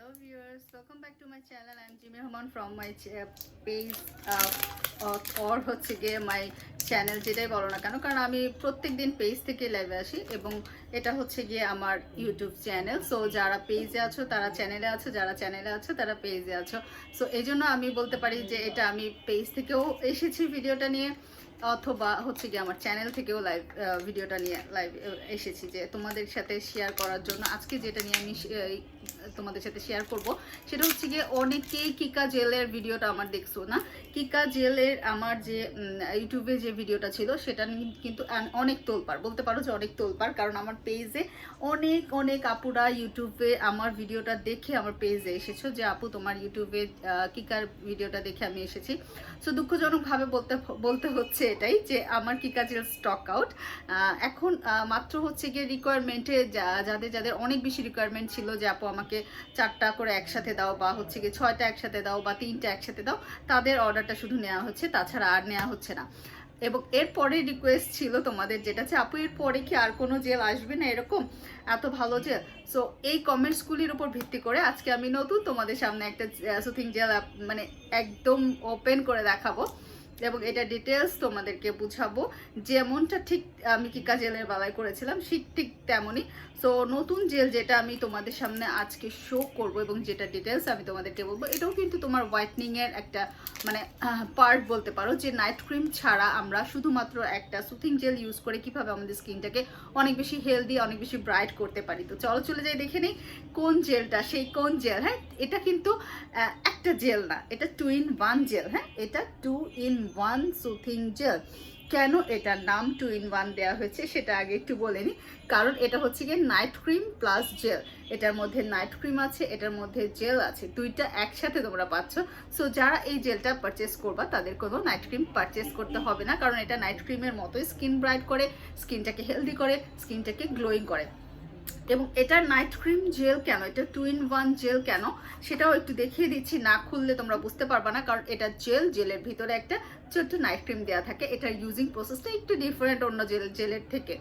Hello viewers, welcome back to my channel. I'm JIMI RAHMAN from my page or হচ্ছে গিয়ে my channel যেটাই বলো না কেন, কারণ আমি প্রত্যেকদিন পেজ থেকে লাইভে আসি এবং এটা হচ্ছে গিয়ে আমার ইউটিউব চ্যানেল। সো যারা পেজে আছো তারা চ্যানেলে আছো, যারা চ্যানেলে আছো তারা পেজে আছো। সো এই জন্য আমি বলতে পারি যে এটা আমি পেজ থেকেও এসেছি ভিডিওটা নিয়ে, অথবা হচ্ছে কি আমার চ্যানেল থেকেও লাইভ ভিডিওটা নিয়ে লাইভ এসেছি যে তোমাদের সাথে শেয়ার করার জন্য। আজকে যেটা নিয়ে আমি তোমাদের সাথে শেয়ার করব সেটা হচ্ছে গিয়ে অনেকেই কিকা জেলের ভিডিওটা আমার দেখছো না। কিকা জেলের আমার যে ইউটিউবে যে ভিডিওটা ছিল সেটা কিন্তু অনেক তোলপাড়, বলতে পারো যে অনেক তোলপাড়, কারণ আমার পেজে অনেক আপুরা ইউটিউবে আমার ভিডিওটা দেখে আমার পেজে এসেছো যে আপু তোমার ইউটিউবে কিকার ভিডিওটা দেখে আমি এসেছি। সো দুঃখজনকভাবে বলতে হচ্ছে এটাই যে আমার কিকা জেল স্টক আউট। এখন মাত্র হচ্ছে গিয়ে রিকোয়ারমেন্টে যাদের অনেক বেশি রিকোয়ারমেন্ট ছিল যে আপু আমাকে 4টা করে একসাথে দাও, বা হচ্ছে গিয়ে 6টা একসাথে দাও, বা 3টা একসাথে দাও, তাদের অর্ডারটা শুধু নেওয়া হচ্ছে, তাছাড়া আর নেওয়া হচ্ছে না। এবং এরপরে রিকোয়েস্ট ছিল তোমাদের যেটা যে আপু এর পরে কি আর কোনো জেল আসবে না এরকম এত ভালো জেল। সো এই কমেন্টসগুলির উপর ভিত্তি করে আজকে আমি নতুন তোমাদের সামনে একটা সুথিং জেল মানে একদম ওপেন করে দেখাবো এবং এটা ডিটেলস তোমাদেরকে বুঝাবো, যেমনটা ঠিক আমি কিকা জেলের বেলায় করেছিলাম ঠিক তেমনই। সো নতুন জেল যেটা আমি তোমাদের সামনে আজকে শো করব এবং যেটা ডিটেলস আমি তোমাদেরকে বলবো, এটাও কিন্তু তোমার হোয়াইটনিংয়ের একটা মানে পার্ট বলতে পারো, যে নাইট ক্রিম ছাড়া আমরা শুধুমাত্র একটা সুথিং জেল ইউজ করে কিভাবে আমাদের স্কিনটাকে অনেক বেশি হেলদি, অনেক বেশি ব্রাইট করতে পারি। তো চলে যাই দেখে নেই কোন জেলটা, সেই কোন জেল। হ্যাঁ, এটা কিন্তু একটা জেল না, এটা 2-in-1 জেল। হ্যাঁ, এটা 2-in-1 সুথিং জেল। কেন এটার নাম 2-in-1 দেওয়া হয়েছে সেটা আগে একটু বলে নিই। কারণ এটা হচ্ছে গিয়ে নাইট ক্রিম প্লাস জেল, এটার মধ্যে নাইট ক্রিম আছে, এটার মধ্যে জেল আছে, দুইটা একসাথে তোমরা পাচ্ছ। সো যারা এই জেলটা পারচেস করবা তাদের কোনো নাইট ক্রিম পারচেস করতে হবে না, কারণ এটা নাইট ক্রিমের মতোই স্কিন ব্রাইট করে, স্কিনটাকে হেলদি করে, স্কিনটাকে গ্লোয়িং করে। এবং এটা নাইট ক্রিম জেল কেন, এটা 2-in-1 জেল কেন সেটাও একটু দেখিয়ে দিচ্ছি, না খুললে তোমরা বুঝতে পারবা না। কারণ এটা জেলের ভিতরে একটা ছোট্ট নাইট ক্রিম দেওয়া থাকে। এটার ইউজিং প্রসেসটা একটু ডিফারেন্ট অন্য জেলের থেকে।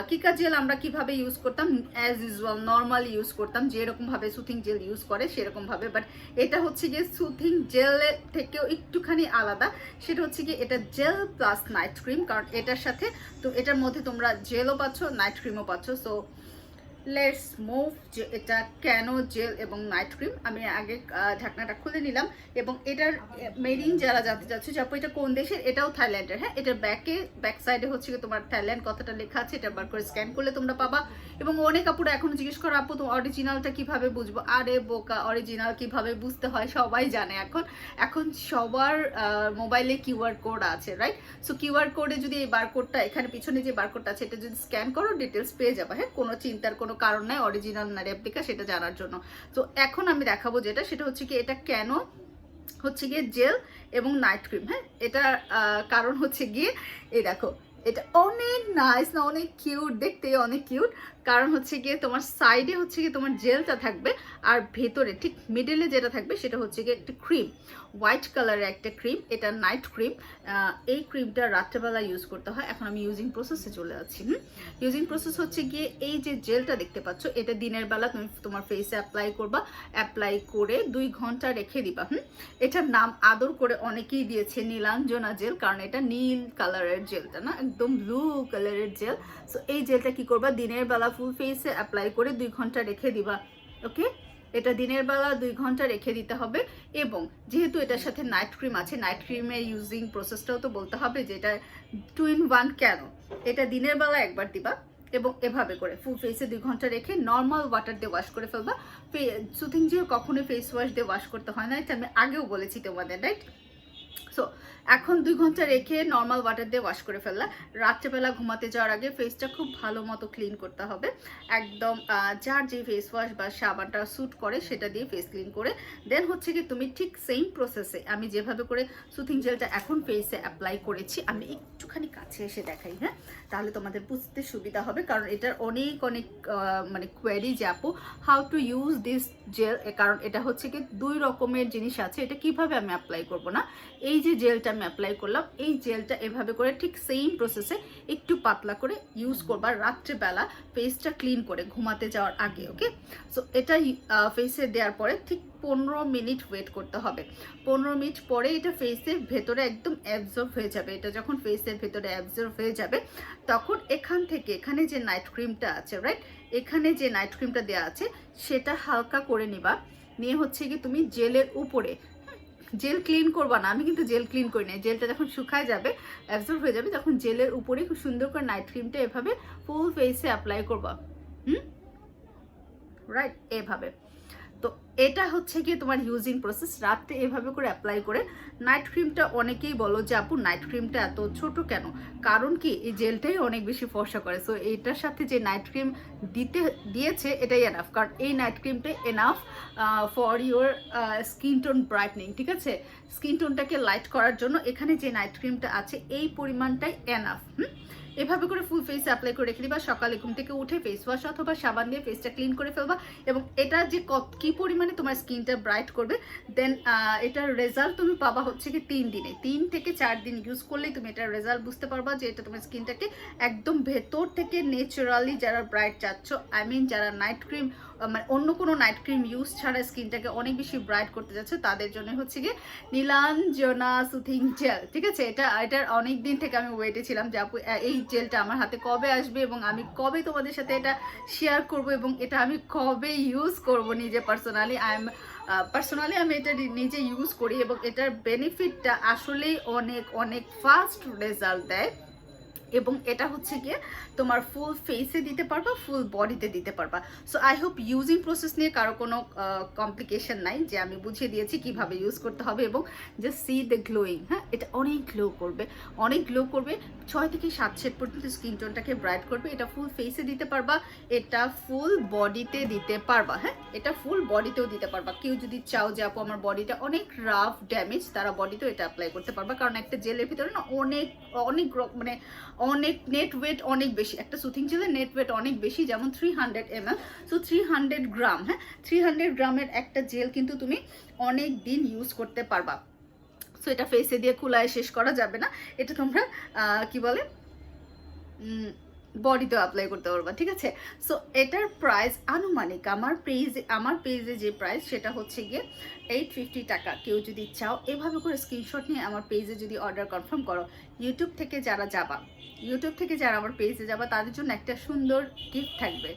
কিকা জেল আমরা কিভাবে ইউজ করতাম, অ্যাজ ইউজুয়াল নর্মাল ইউজ করতাম, যেরকমভাবে সুথিং জেল ইউজ করে সেরকমভাবে। বাট এটা হচ্ছে গিয়ে সুথিং জেলের থেকেও একটুখানি আলাদা। সেটা হচ্ছে গিয়ে এটা জেল প্লাস নাইট ক্রিম, কারণ এটার সাথে তো এটার মধ্যে তোমরা জেলও পাচ্ছ, নাইট ক্রিমও পাচ্ছ। সো লেটস মুভ যে এটা কেন জেল এবং নাইট ক্রিম। আমি আগে ঢাকনাটা খুলে নিলাম এবং এটার মেডিং যারা জানতে চাচ্ছ যে আপু এটা কোন দেশের, এটাও থাইল্যান্ডের। হ্যাঁ, এটার ব্যাক সাইডে হচ্ছে কি তোমার থাইল্যান্ড কথাটা লেখা আছে, এটা বার করে স্ক্যান করলে তোমরা পাবা। এবং অনেক আপুরা এখনো জিজ্ঞেস করো আপু তো অরিজিনালটা কিভাবে বুঝবো। আরে বোকা, অরিজিনাল কিভাবে বুঝতে হয় সবাই জানে। এখন সবার মোবাইলে কিউআর কোড আছে, রাইট? সো কিউআর কোডে যদি এই বারকোডটা, এখানে পিছনে যে বারকোডটা আছে, এটা যদি স্ক্যান করো ডিটেলস পেয়ে যাবে। হ্যাঁ, কোনো চিন্তার কোনো কারণ নাই অরিজিনাল না রেপ্লিকা সেটা জানার জন্য। তো এখন আমি দেখাবো যেটা, সেটা হচ্ছে কি এটা কেন হচ্ছে গিয়ে জেল এবং নাইট ক্রিম। হ্যাঁ, এটা কারণ হচ্ছে গিয়ে এই দেখো, এটা অনেক নাইস না, অনেক কিউট, দেখতে অনেক কিউট। কারণ হচ্ছে গিয়ে তোমার সাইডে হচ্ছে গিয়ে তোমার জেলটা থাকবে, আর ভেতরে ঠিক মিডলে যেটা থাকবে সেটা হচ্ছে গিয়ে একটা ক্রিম, হোয়াইট কালারের একটা ক্রিম। এটা নাইট ক্রিম। এই ক্রিমটা রাত্রেবেলা ইউজ করতে হয়। এখন আমি ইউজিং প্রসেসে চলে যাচ্ছি। ইউজিং প্রসেস হচ্ছে গিয়ে এই যে জেলটা দেখতে পাচ্ছ, এটা দিনের বেলা তুমি তোমার ফেসে অ্যাপ্লাই করবা, অ্যাপ্লাই করে 2 ঘন্টা রেখে দিবা। এটার নাম আদর করে অনেকেই দিয়েছে নীলাঞ্জনা জেল, কারণ এটা নীল কালারের জেলটা না, একদম ব্লু কালারের জেল। সো এই জেলটা কি করবা, দিনের বেলা ফুল ফেসে অ্যাপ্লাই করে 2 ঘন্টা রেখে দিবা। ওকে, এটা দিনের বেলা 2 ঘন্টা রেখে দিতে হবে। এবং যেহেতু এটার সাথে নাইট ক্রিম আছে, নাইট ক্রিমের ইউজিং প্রসেসটাও তো বলতে হবে যে এটা 2-in-1 কেন। এটা দিনের বেলা একবার দিবা এবং এভাবে করে ফুল ফেসে 2 ঘন্টা রেখে নর্মাল ওয়াটার দিয়ে ওয়াশ করে ফেলবা। সুথিং জেল কখনোই ফেস ওয়াশ দিয়ে ওয়াশ করতে হয় না, এটা আমি আগেও বলেছি তোমাদের, রাইট? সো এখন 2 ঘন্টা রেখে নর্মাল ওয়াটার দিয়ে ওয়াশ করে ফেললা। রাত্রেবেলা ঘুমাতে যাওয়ার আগে ফেসটা খুব ভালো মতো ক্লিন করতে হবে, একদম যার যে ফেস ওয়াশ বা সাবানটা স্যুট করে সেটা দিয়ে ফেস ক্লিন করে দেন হচ্ছে কি তুমি ঠিক সেম প্রসেসে আমি যেভাবে করে সুথিং জেলটা এখন ফেসে অ্যাপ্লাই করেছি, আমি একটুখানি কাছে এসে দেখাই। হ্যাঁ, তাহলে তোমাদের বুঝতে সুবিধা হবে, কারণ এটার অনেক মানে কোয়েরি যে আপু how to use this gel. কারণ এটা হচ্ছে কি 2 রকমের জিনিস আছে, এটা কিভাবে আমি অ্যাপ্লাই করব না, এই যে জেলটা আমি অ্যাপ্লাই করলাম, এই জেলটা এভাবে করে ঠিক সেম প্রসেসে একটু পাতলা করে ইউজ করবা রাত্রেবেলা ফেসটা ক্লিন করে ঘুমাতে যাওয়ার আগে। ওকে, সো এটা ফেসে দেওয়ার পরে ঠিক 15 মিনিট ওয়েট করতে হবে। 15 মিনিট পরে এটা ফেসের ভেতরে একদম অ্যাবজর্ব হয়ে যাবে। এটা যখন ফেসের ভেতরে অ্যাবজর্ব হয়ে যাবে তখন এখান থেকে এখানে যে নাইট ক্রিমটা আছে, রাইট, এখানে যে নাইট ক্রিমটা দেওয়া আছে সেটা হালকা করে নিবা, নিয়ে হচ্ছে কি তুমি জেলের উপরে, জেল ক্লিন করবা না, আমি কিন্তু জেল ক্লিন করি না, জেলটা যখন শুকায় যাবে অ্যাবজর্ব হয়ে যাবে তখন জেলের উপরে খুব সুন্দর করে নাইট ক্রিমটা এভাবে ফুল ফেসে অ্যাপ্লাই করবা। রাইট, এভাবে। তো এটা হচ্ছে কি তোমার ইউজিং প্রসেস। রাতে এভাবে করে অ্যাপ্লাই করে নাইট ক্রিমটা, অনেকেই বলো যে আপু নাইট ক্রিমটা এত ছোট কেন, কারণ কি এই জেলটাই অনেক বেশি ফর্সা করে। সো এইটার সাথে যে নাইট ক্রিম দিয়েছে এটাই এনাফ, কারণ এই নাইট ক্রিমটাই enough for your skin tone brightening. ঠিক আছে, স্কিন টোনটাকে লাইট করার জন্য এখানে যে নাইট ক্রিমটা আছে এই পরিমাণটাই এনাফ। এভাবে করে ফুল ফেসে অ্যাপ্লাই করে রেখে দিবা। সকালে ঘুম থেকে উঠে ফেস ওয়াশ অথবা সাবান দিয়ে ফেসটা ক্লিন করে ফেলবা, এবং এটা যে কি পরিমাণে তোমার স্কিনটা ব্রাইট করবে, দেন এটার রেজাল্ট তুমি পাবা হচ্ছে কি 3 দিনে। 3 থেকে 4 দিন ইউজ করলেই তুমি এটার রেজাল্ট বুঝতে পারবা যে এটা তোমার স্কিনটাকে একদম ভেতর থেকে ন্যাচারালি, যারা ব্রাইট চাচ্ছ, আই মিন যারা নাইট ক্রিম মানে অন্য কোনো নাইট ক্রিম ইউজ ছাড়া স্কিনটাকে অনেক বেশি ব্রাইট করতে যাচ্ছে, তাদের জন্য হচ্ছে গিয়ে নীলাঞ্জনা সুথিং জেল। ঠিক আছে, এটার অনেক দিন থেকে আমি ওয়েটে ছিলাম যে আপু এই জেলটা আমার হাতে কবে আসবে এবং আমি কবে তোমাদের সাথে এটা শেয়ার করব এবং এটা আমি কবে ইউজ করব নিজে পার্সোনালি। আমি এটা নিজে ইউজ করি এবং এটার বেনিফিটটা আসলেই অনেক অনেক ফাস্ট রেজাল্ট দেয়, এবং এটা হচ্ছে গিয়ে তোমার ফুল ফেসে দিতে পারবা, ফুল বডিতে দিতে পারবা। So I hope using process নিয়ে কারো কোনো কমপ্লিকেশন নাই, যে আমি বুঝিয়ে দিয়েছি কিভাবে ইউজ করতে হবে, এবং জাস্ট সি দ্য গ্লোয়িং। হ্যাঁ, এটা অনেক গ্লো করবে, অনেক গ্লো করবে, 6 থেকে 7 শেড পর্যন্ত স্কিন টোনটাকে ব্রাইট করবে। এটা ফুল ফেসে দিতে পারবা, এটা ফুল বডিতে দিতে পারবা। হ্যাঁ, এটা ফুল বডিতেও দিতে পারবা। কেউ যদি চাও যে আপু আমার বডিটা অনেক রাফ ড্যামেজ, তারা বডিতেও এটা অ্যাপ্লাই করতে পারবা, কারণ একটা জেলের ভিতরে না অনেক অনেক মানে অনেক নেট ওয়েট অনেক বেশি, একটা সুথিং জেলের নেট ওয়েট অনেক বেশি, যেমন 300 ml, সো 300 গ্রাম। হ্যাঁ, 300 গ্রামের একটা জেল কিন্তু তুমি অনেক দিন ইউজ করতে পারবা। সো এটা ফেসে দিয়ে কুলায় শেষ করা যাবে না, এটা তোমরা কি বলে বডিতেও অ্যাপ্লাই করতে পারবা। ঠিক আছে, সো এটার প্রাইস আনুমানিক আমার পেজে যে প্রাইস সেটা হচ্ছে গিয়ে 850 টাকা। কেউ যদি চাও এভাবে করে স্ক্রিনশট নিয়ে আমার পেজে যদি অর্ডার কনফার্ম করো, ইউটিউব থেকে যারা আমার পেজে যাবা তাদের জন্য একটা সুন্দর গিফট থাকবে।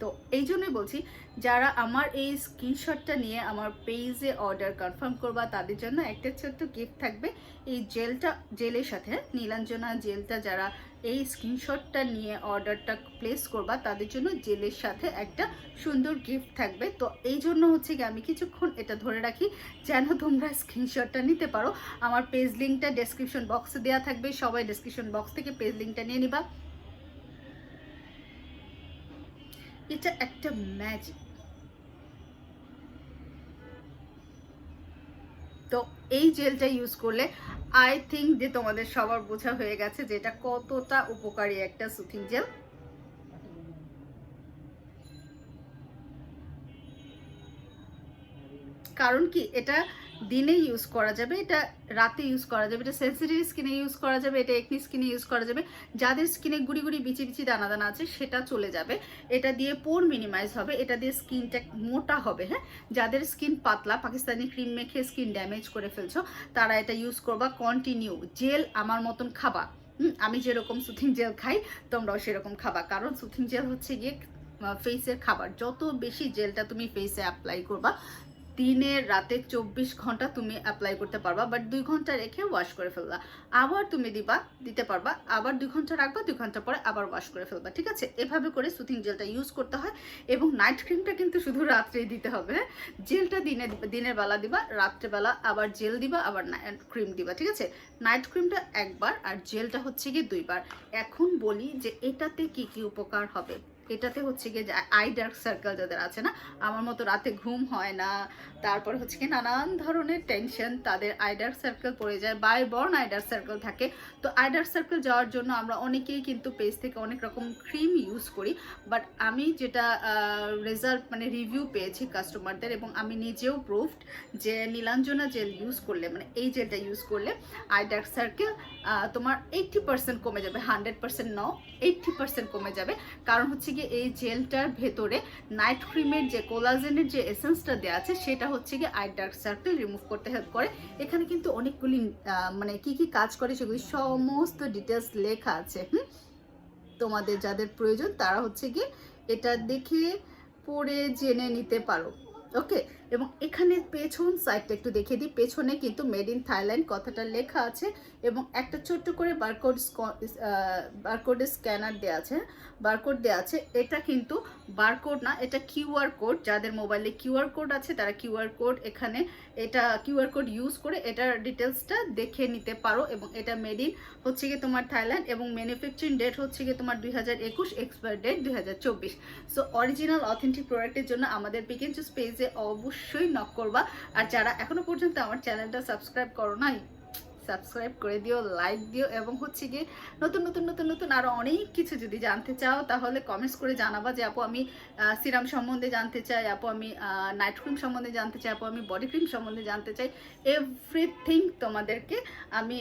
তো এই জন্যই বলছি, যারা আমার এই স্ক্রিনশটটা নিয়ে আমার পেজে অর্ডার কনফার্ম করবা তাদের জন্য একটা ছোট্ট গিফট থাকবে। এই জেলের সাথে, নীলাঞ্জনা জেলটা যারা এই স্ক্রিনশটটা নিয়ে অর্ডারটা প্লেস করবা তাদের জন্য জেলের সাথে একটা সুন্দর গিফট থাকবে। তো এই জন্য হচ্ছে কি আমি কিছুক্ষণ এটা ধরে রাখি যেন তোমরা স্ক্রিনশটটা নিতে পারো। আমার পেজ লিঙ্কটা ডেসক্রিপশন বক্সে দেওয়া থাকবে, সবাই ডেসক্রিপশন বক্স থেকে পেজ লিঙ্কটা নিয়ে নিবা। এটা একটা ম্যাজিক। তো এই জেলটা ইউজ করলে আই থিঙ্ক যে তোমাদের সবার বোঝা হয়ে গেছে যে এটা কতটা উপকারী একটা সুথিং জেল। কারণ কি এটা দিনে ইউজ করা যাবে, এটা রাতে ইউজ করা যাবে, এটা সেন্সিটিভ স্কিনে ইউজ করা যাবে, এটা একনি স্কিনে ইউজ করা যাবে, যাদের স্কিনে গুড়ি গুড়ি বিচি বিচি দানা দানা আছে সেটা চলে যাবে, এটা দিয়ে পোর মিনিমাইজ হবে, এটা দিয়ে স্কিনটা মোটা হবে। হ্যাঁ, যাদের স্কিন পাতলা, পাকিস্তানি ক্রিম মেখে স্কিন ড্যামেজ করে ফেলছো, তারা এটা ইউজ করবা কন্টিনিউ। জেল আমার মতন খাবা, আমি যেরকম সুথিং জেল খাই তোমরাও সেরকম খাবা, কারণ সুথিং জেল হচ্ছে গিয়ে ফেসের খাবার। যত বেশি জেলটা তুমি ফেসে অ্যাপ্লাই করবা, দিনের রাতে 24 ঘন্টা তুমি অ্যাপ্লাই করতে পারবা, বাট 2 ঘন্টা রেখে ওয়াশ করে ফেলবা, আবার তুমি দিতে পারবা, আবার 2 ঘন্টা রাখবা, 2 ঘন্টা পরে আবার ওয়াশ করে ফেলবা। ঠিক আছে, এভাবে করে সুথিং জেলটা ইউজ করতে হয়। এবং নাইট ক্রিমটা কিন্তু শুধু রাত্রেই দিতে হবে। জেলটা দিনের বেলা দিবা, রাত্রেবেলা আবার জেল দিবা, আবার ক্রিম দিবা। ঠিক আছে, নাইট ক্রিমটা একবার আর জেলটা হচ্ছে গিয়ে 2 বার। এখন বলি যে এটাতে কি কি উপকার হবে। এটাতে হচ্ছে গিয়ে যে আই ডার্ক সার্কেল যাদের আছে না, আমার মতো রাতে ঘুম হয় না, তারপর হচ্ছে কি নানান ধরনের টেনশন, তাদের আই ডার্ক সার্কেল পড়ে যায়, বাই বর্ন আই ডার্ক সার্কেল থাকে। তো আই ডার্ক সার্কেল যাওয়ার জন্য আমরা অনেকেই কিন্তু পেজ থেকে অনেক রকম ক্রিম ইউজ করি, বাট আমি যেটা রেজাল্ট মানে রিভিউ পেয়েছি কাস্টমারদের, এবং আমি নিজেও প্রুফড যে নীলাঞ্জনা জেল ইউজ করলে, মানে এই জেলটা ইউজ করলে আই ডার্ক সার্কেল তোমার 80% কমে যাবে, 100% নাও, 80% কমে যাবে। কারণ হচ্ছে গিয়ে এই জেলটার ভেতরে নাইট ক্রিমের যে কোলাজেনের যে এসেন্সটা দেওয়া আছে সেটা হচ্ছে গিয়ে আই ডার্ক সার্কেল রিমুভ করতে হেল্প করে। এখানে কিন্তু অনেকগুলি মানে কি কি কাজ করে সেগুলি সমস্ত ডিটেলস লেখা আছে। তোমাদের যাদের প্রয়োজন তারা হচ্ছে গিয়ে এটা দেখে পড়ে জেনে নিতে পারো। ওকে, এবং এখানে পেছন সাইডটা একটু দেখে দিই। পেছনে কিন্তু মেড ইন থাইল্যান্ড কথাটা লেখা আছে, এবং একটা ছোট্ট করে বারকোডের স্ক্যানার দেওয়া আছে, বারকোড দেওয়া আছে। এটা কিন্তু বারকোড না, এটা কিউআর কোড। যাদের মোবাইলে কিউআর কোড আছে তারা কিউআর কোড, এখানে এটা কিউআর কোড ইউজ করে এটার ডিটেলসটা দেখে নিতে পারো। এবং এটা মেড ইন হচ্ছে গিয়ে তোমার থাইল্যান্ড, এবং ম্যানুফ্যাকচারিং ডেট হচ্ছে গিয়ে তোমার 2021, expire date 2024। So original authentic প্রোডাক্টের জন্য আমাদের পিক এন্ড চুজ পেজে অবশ্যই নক করবা। আর যারা এখনো পর্যন্ত আমার চ্যানেলটা সাবস্ক্রাইব করো নাই, সাবস্ক্রাইব করে দিও, লাইক দিও, এবং হচ্ছে গিয়ে নতুন নতুন নতুন নতুন আরও অনেক কিছু যদি জানতে চাও তাহলে কমেন্টস করে জানাবা যে আপু আমি সিরাম সম্বন্ধে জানতে চাই, আপু আমি নাইট ক্রিম সম্বন্ধে জানতে চাই, আপু আমি বডি ক্রিম সম্বন্ধে জানতে চাই। এভরিথিং তোমাদেরকে আমি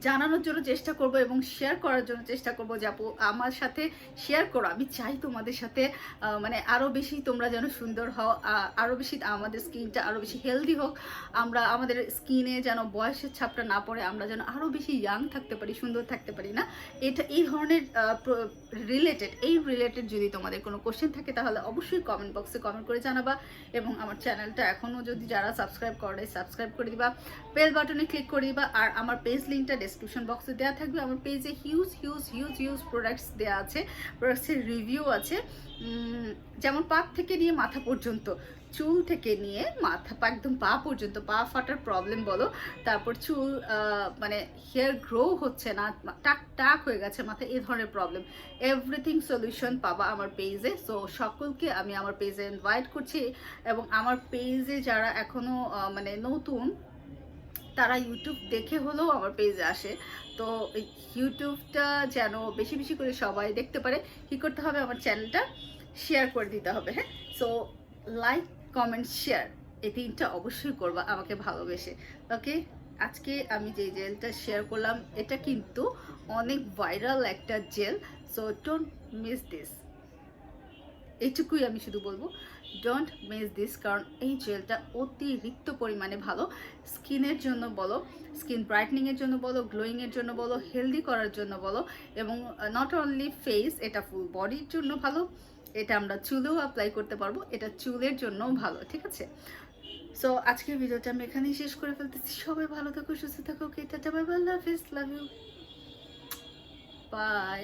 জানানোর জন্য চেষ্টা করব এবং শেয়ার করার জন্য চেষ্টা করব যে আপু আমার সাথে শেয়ার করো। আমি চাই তোমাদের সাথে মানে আরও বেশি তোমরা যেন সুন্দর হও, আরও বেশি আমাদের স্কিনটা আরও বেশি হেলদি হোক, আমরা আমাদের স্কিনে যেন বয়সের ছাপটা না পড়ে, আমরা যেন আরও বেশি ইয়াং থাকতে পারি, সুন্দর থাকতে পারি না। এটা এই ধরনের রিলেটেড যদি তোমাদের কোনো কোশ্চেন থাকে তাহলে অবশ্যই কমেন্ট বক্সে কমেন্ট করে জানাবা। এবং আমার চ্যানেলটা এখনও যদি যারা সাবস্ক্রাইব করে সাবস্ক্রাইব করে দিবা, বেল বাটনে ক্লিক করে দিবা। আর আমার পেজ লিঙ্কটা ডেসক্রিপশন বক্সে দেওয়া থাকবে। আমার পেজে huge huge huge huge products দেওয়া আছে, প্রোডাক্টসের রিভিউ আছে, যেমন পা থেকে নিয়ে মাথা পর্যন্ত, চুল থেকে নিয়ে মাথা একদম পা পর্যন্ত, পা ফাটার প্রবলেম বলো, তারপর চুল মানে হেয়ার গ্রো হচ্ছে না, টাক টাক হয়ে গেছে মাথায়, এই ধরনের প্রবলেম, এভরিথিং সলিউশন পাবা আমার পেজে। সো সকলকে আমি আমার পেজে ইনভাইট করছি। এবং আমার পেজে যারা এখনো মানে নতুন, তারা ইউটিউব দেখে হলেও আমার পেজে আসে। তো ইউটিউবটা যেন বেশি বেশি করে সবাই দেখতে পারে, কী করতে হবে, আমার চ্যানেলটা শেয়ার করে দিতে হবে। হ্যাঁ, সো লাইক, কমেন্ট, শেয়ার, এই তিনটা অবশ্যই করবা আমাকে ভালোবেসে। ওকে, আজকে আমি যে জেলটা শেয়ার করলাম এটা কিন্তু অনেক ভাইরাল একটা gel. So don't miss this, এইটুকুই আমি শুধু বলবো, ডোন্ট মিস দিস। কারণ এই জেলটা অতিরিক্ত পরিমাণে ভালো, স্কিনের জন্য বলো, স্কিন ব্রাইটনিংয়ের জন্য বলো, গ্লোয়িংয়ের জন্য বলো, হেলদি করার জন্য বলো, এবং নট অনলি ফেস, এটা ফুল বডির জন্য ভালো। এটা আমরা চুলেও অ্যাপ্লাই করতে পারবো, এটা চুলের জন্যও ভালো। ঠিক আছে, সো আজকের ভিডিওটা আমি এখানেই শেষ করে ফেলতেছি। সবাই ভালো থাকো, সুস্থ থাকো। টাটা, bye bye, love you, by.